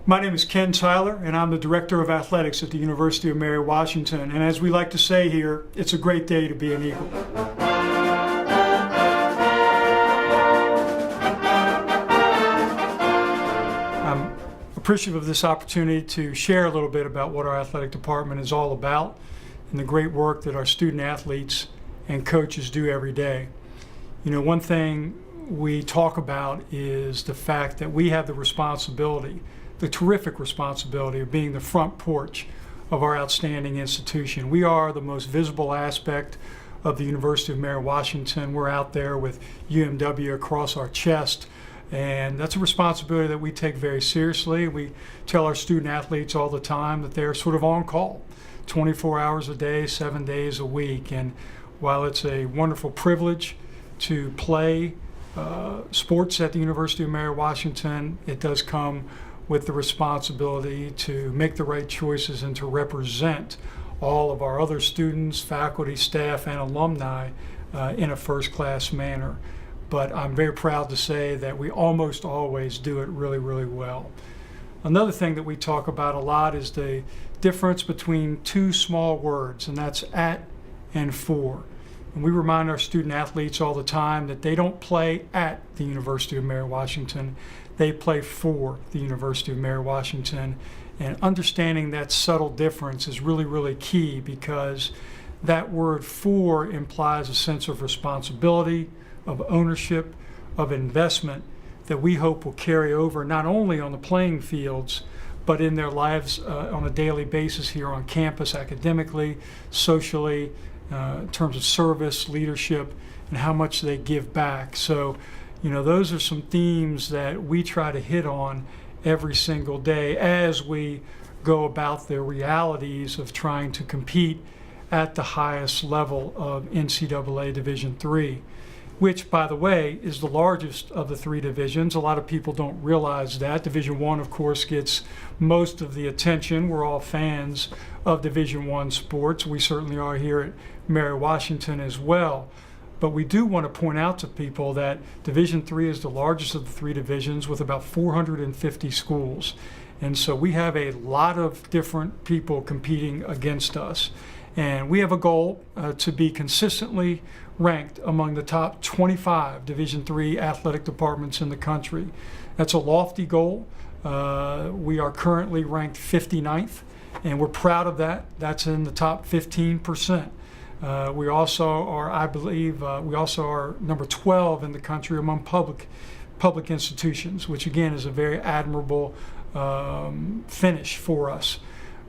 My name is Ken Tyler, and I'm the Director of Athletics at the University of Mary Washington. And as we like to say here, it's a great day to be an Eagle. I'm appreciative of this opportunity to share a little bit about what our athletic department is all about and the great work that our student athletes and coaches do every day. You know, one thing we talk about is the fact that we have the responsibility, the terrific responsibility of being the front porch of our outstanding institution. We are the most visible aspect of the University of Mary Washington. We're out there with UMW across our chest, and that's a responsibility that we take very seriously. We tell our student athletes all the time that they're sort of on call 24 hours a day, 7 days a week. And while it's a wonderful privilege to play sports at the University of Mary Washington, it does come with the responsibility to make the right choices and to represent all of our other students, faculty, staff, and alumni in a first-class manner. But I'm very proud to say that we almost always do it really, really well. Another thing that we talk about a lot is the difference between two small words, and that's at and for. And we remind our student athletes all the time that they don't play at the University of Mary Washington, they play for the University of Mary Washington. And understanding that subtle difference is really, really key, because that word for implies a sense of responsibility, of ownership, of investment that we hope will carry over not only on the playing fields, but in their lives on a daily basis here on campus, academically, socially, in terms of service, leadership, and how much they give back. So, you know, those are some themes that we try to hit on every single day as we go about the realities of trying to compete at the highest level of NCAA Division III, which, by the way, is the largest of the three divisions. A lot of people don't realize that. Division I, of course, gets most of the attention. We're all fans of Division I sports. We certainly are here at Mary Washington as well. But we do want to point out to people that Division III is the largest of the three divisions with about 450 schools. And so we have a lot of different people competing against us. And we have a goal to be consistently ranked among the top 25 Division III athletic departments in the country. That's a lofty goal. We are currently ranked 59th, and we're proud of that. That's in the top 15%. We also are, I believe, we also are number 12 in the country among public institutions, which again is a very admirable finish for us.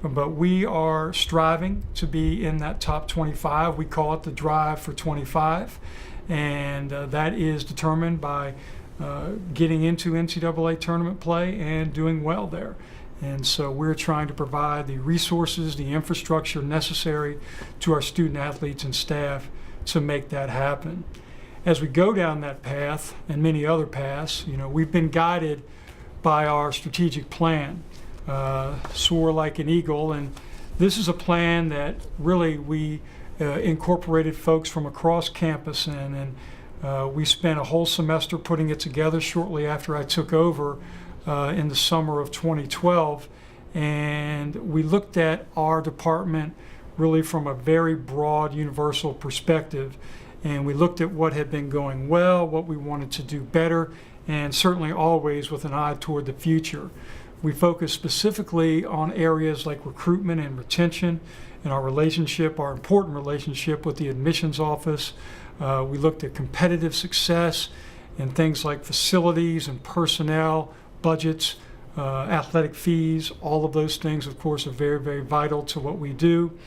But we are striving to be in that top 25. We call it the Drive for 25, and that is determined by getting into NCAA tournament play and doing well there. And so we're trying to provide the resources, the infrastructure necessary to our student athletes and staff to make that happen. As we go down that path and many other paths, you know, we've been guided by our strategic plan, Soar Like an Eagle, and this is a plan that really we incorporated folks from across campus in, and we spent a whole semester putting it together shortly after I took over in the summer of 2012, and we looked at our department really from a very broad universal perspective, and we looked at what had been going well, what we wanted to do better, and certainly always with an eye toward the future. We focused specifically on areas like recruitment and retention and our relationship, our important relationship with the admissions office. We looked at competitive success and things like facilities and personnel, budgets, athletic fees. All of those things, of course, are very, very vital to what we do.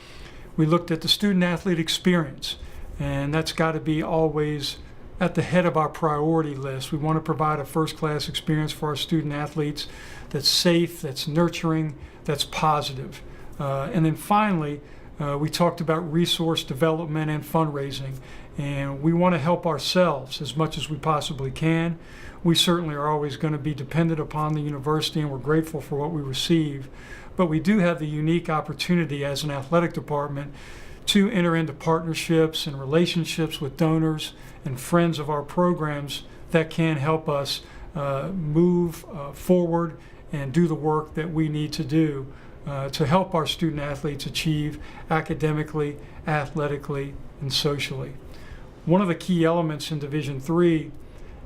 We looked at the student-athlete experience, and that's got to be always at the head of our priority list. We want to provide a first-class experience for our student-athletes that's safe, that's nurturing, that's positive. And then finally, we talked about resource development and fundraising, and we want to help ourselves as much as we possibly can. We certainly are always going to be dependent upon the university, and we're grateful for what we receive. But we do have the unique opportunity as an athletic department to enter into partnerships and relationships with donors and friends of our programs that can help us move forward and do the work that we need to do to help our student athletes achieve academically, athletically, and socially. One of the key elements in Division III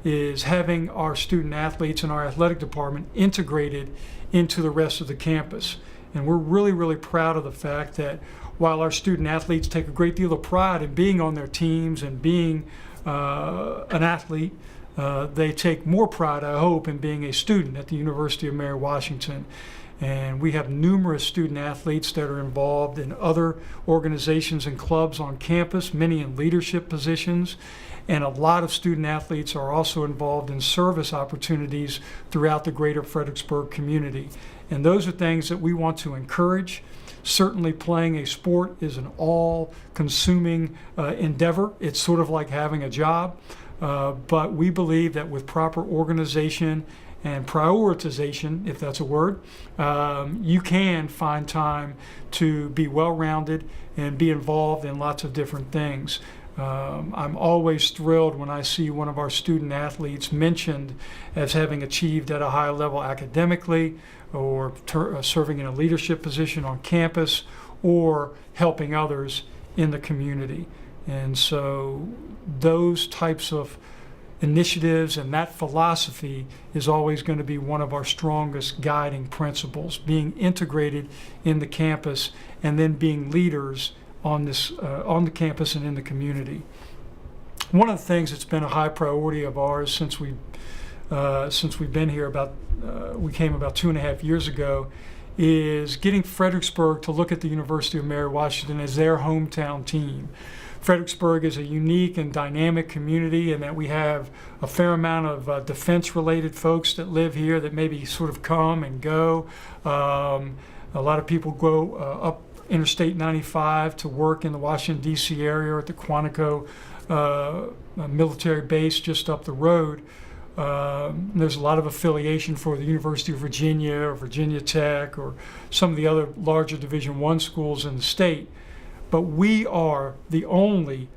is having our student athletes and our athletic department integrated into the rest of the campus. And we're really, really proud of the fact that while our student athletes take a great deal of pride in being on their teams and being an athlete, they take more pride, I hope, in being a student at the University of Mary Washington. And we have numerous student athletes that are involved in other organizations and clubs on campus, many in leadership positions. And a lot of student athletes are also involved in service opportunities throughout the greater Fredericksburg community. And those are things that we want to encourage. Certainly playing a sport is an all-consuming endeavor. It's sort of like having a job. But we believe that with proper organization and prioritization, if that's a word, you can find time to be well-rounded and be involved in lots of different things. I'm always thrilled when I see one of our student athletes mentioned as having achieved at a high level academically, or serving in a leadership position on campus, or helping others in the community. And so those types of initiatives and that philosophy is always going to be one of our strongest guiding principles, being integrated in the campus and then being leaders on the campus and in the community. One of the things that's been a high priority of ours since we've been here we came about 2.5 years ago, is getting Fredericksburg to look at the University of Mary Washington as their hometown team. Fredericksburg is a unique and dynamic community in that we have a fair amount of defense-related folks that live here that maybe sort of come and go. A lot of people go up Interstate 95 to work in the Washington, D.C. area, or at the Quantico military base just up the road. There's a lot of affiliation for the University of Virginia or Virginia Tech or some of the other larger Division I schools in the state. But we are the only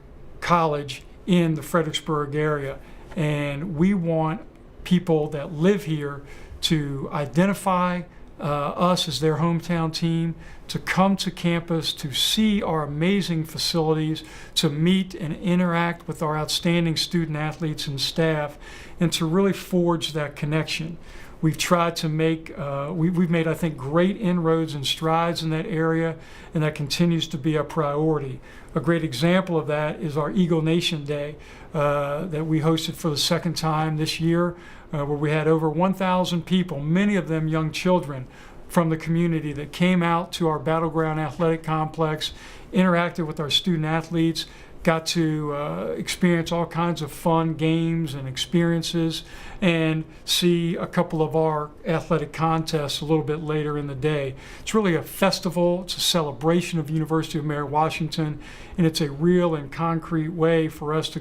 college in the Fredericksburg area, and we want people that live here to identify us as their hometown team, to come to campus, to see our amazing facilities, to meet and interact with our outstanding student athletes and staff, and to really forge that connection. We've tried to make, we've made, I think, great inroads and strides in that area, and that continues to be a priority. A great example of that is our Eagle Nation Day that we hosted for the second time this year, where we had over 1,000 people, many of them young children from the community, that came out to our Battleground Athletic Complex, interacted with our student athletes, got to experience all kinds of fun games and experiences, and see a couple of our athletic contests a little bit later in the day. It's really a festival, it's a celebration of the University of Mary Washington, and it's a real and concrete way for us to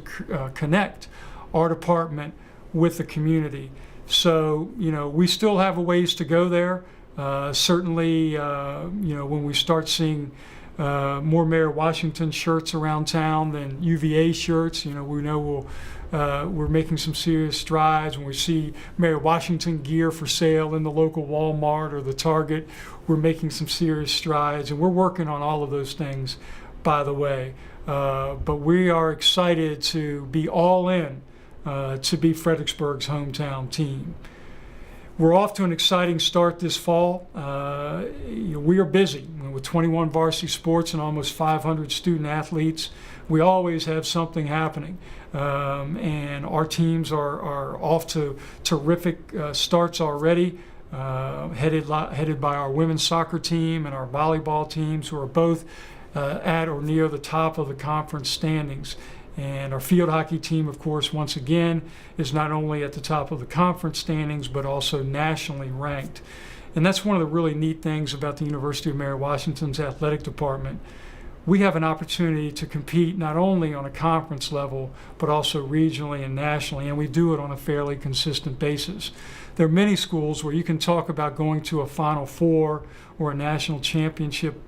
connect our department with the community. So, we still have a ways to go there. Certainly, when we start seeing more Mary Washington shirts around town than UVA shirts, we know we're making some serious strides. When we see Mary Washington gear for sale in the local Walmart or the Target, we're making some serious strides, and we're working on all of those things, by the way. But we are excited to be all in to be Fredericksburg's hometown team. We're off to an exciting start this fall. We are busy with 21 varsity sports and almost 500 student athletes. We always have something happening, and our teams are off to terrific starts already, headed by our women's soccer team and our volleyball teams, who are both at or near the top of the conference standings. And our field hockey team, of course, once again, is not only at the top of the conference standings, but also nationally ranked. And that's one of the really neat things about the University of Mary Washington's athletic department. We have an opportunity to compete not only on a conference level, but also regionally and nationally, and we do it on a fairly consistent basis. There are many schools where you can talk about going to a Final Four or a national championship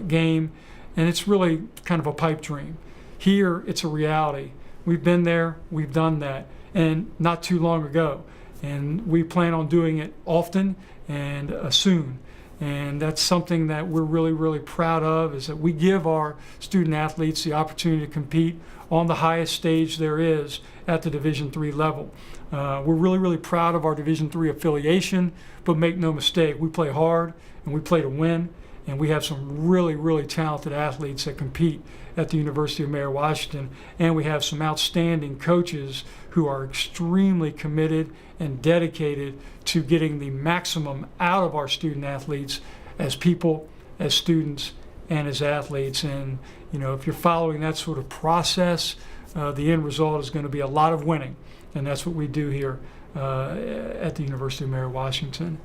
game, and it's really kind of a pipe dream. Here, it's a reality. We've been there, we've done that, and not too long ago. And we plan on doing it often and soon. And that's something that we're really, really proud of, is that we give our student athletes the opportunity to compete on the highest stage there is at the Division III level. We're really, really proud of our Division III affiliation, but make no mistake, we play hard and we play to win, and we have some really, really talented athletes that compete at the University of Mary Washington, and we have some outstanding coaches who are extremely committed and dedicated to getting the maximum out of our student athletes as people, as students, and as athletes. And if you're following that sort of process, the end result is going to be a lot of winning, and that's what we do here at the University of Mary Washington.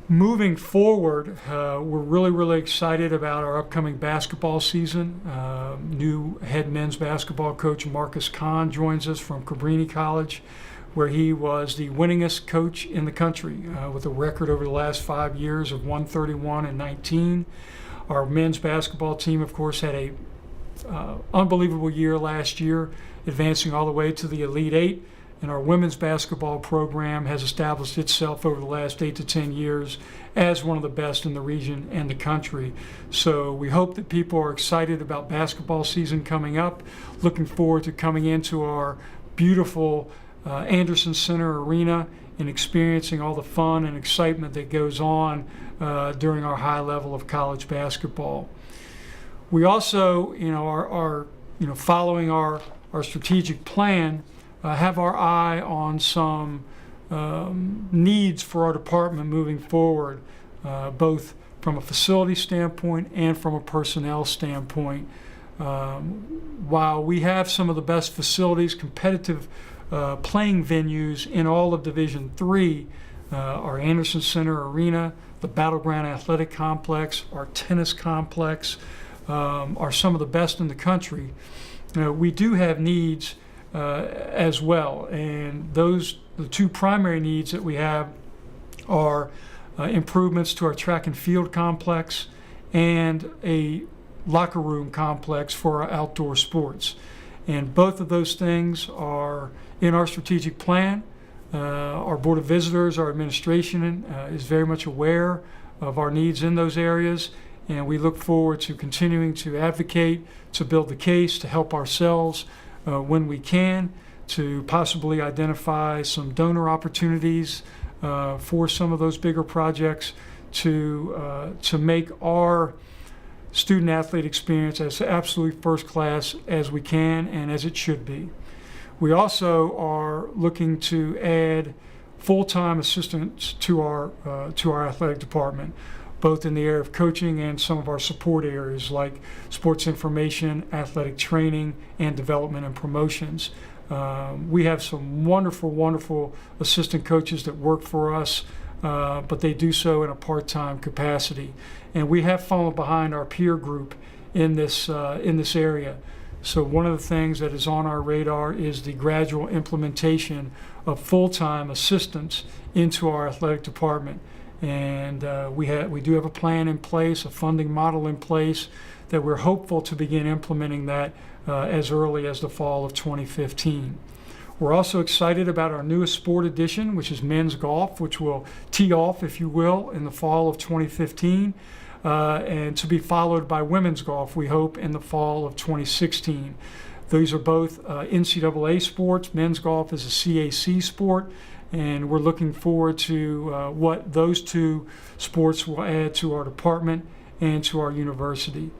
Moving forward, we're really, really excited about our upcoming basketball season. New head men's basketball coach Marcus Kahn joins us from Cabrini College, where he was the winningest coach in the country with a record over the last 5 years of 131-19. Our men's basketball team, of course, had a unbelievable year last year, advancing all the way to the Elite Eight. And our women's basketball program has established itself over the last 8 to 10 years as one of the best in the region and the country. So we hope that people are excited about basketball season coming up, looking forward to coming into our beautiful Anderson Center Arena and experiencing all the fun and excitement that goes on during our high level of college basketball. We also, are following our strategic plan, have our eye on some needs for our department moving forward, both from a facility standpoint and from a personnel standpoint. While we have some of the best facilities, competitive playing venues in all of Division III, our Anderson Center Arena, the Battleground Athletic Complex, our tennis complex are some of the best in the country. We do have needs as well, and the two primary needs that we have are improvements to our track and field complex and a locker room complex for our outdoor sports. And both of those things are in our strategic plan. Our Board of Visitors, our administration is very much aware of our needs in those areas, and we look forward to continuing to advocate, to build the case, to help ourselves when we can, to possibly identify some donor opportunities for some of those bigger projects, to make our student athlete experience as absolutely first class as we can and as it should be. We also are looking to add full-time assistants to our athletic department, both in the area of coaching and some of our support areas like sports information, athletic training, and development and promotions. We have some wonderful, wonderful assistant coaches that work for us, but they do so in a part-time capacity. And we have fallen behind our peer group in this area. So one of the things that is on our radar is the gradual implementation of full-time assistants into our athletic department. And we do have a plan in place, a funding model in place, that we're hopeful to begin implementing that as early as the fall of 2015. We're also excited about our newest sport addition, which is men's golf, which will tee off, if you will, in the fall of 2015, and to be followed by women's golf, we hope, in the fall of 2016. These are both NCAA sports. Men's golf is a CAC sport, and we're looking forward to what those two sports will add to our department and to our university.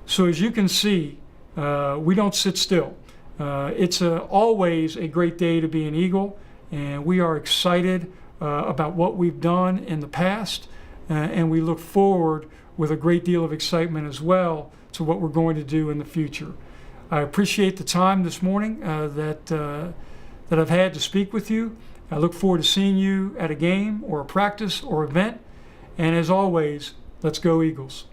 So as you can see, we don't sit still. It's always a great day to be an Eagle, and we are excited about what we've done in the past, and we look forward with a great deal of excitement as well to what we're going to do in the future. I appreciate the time this morning that I've had to speak with you. I look forward to seeing you at a game or a practice or event, and as always, let's go Eagles.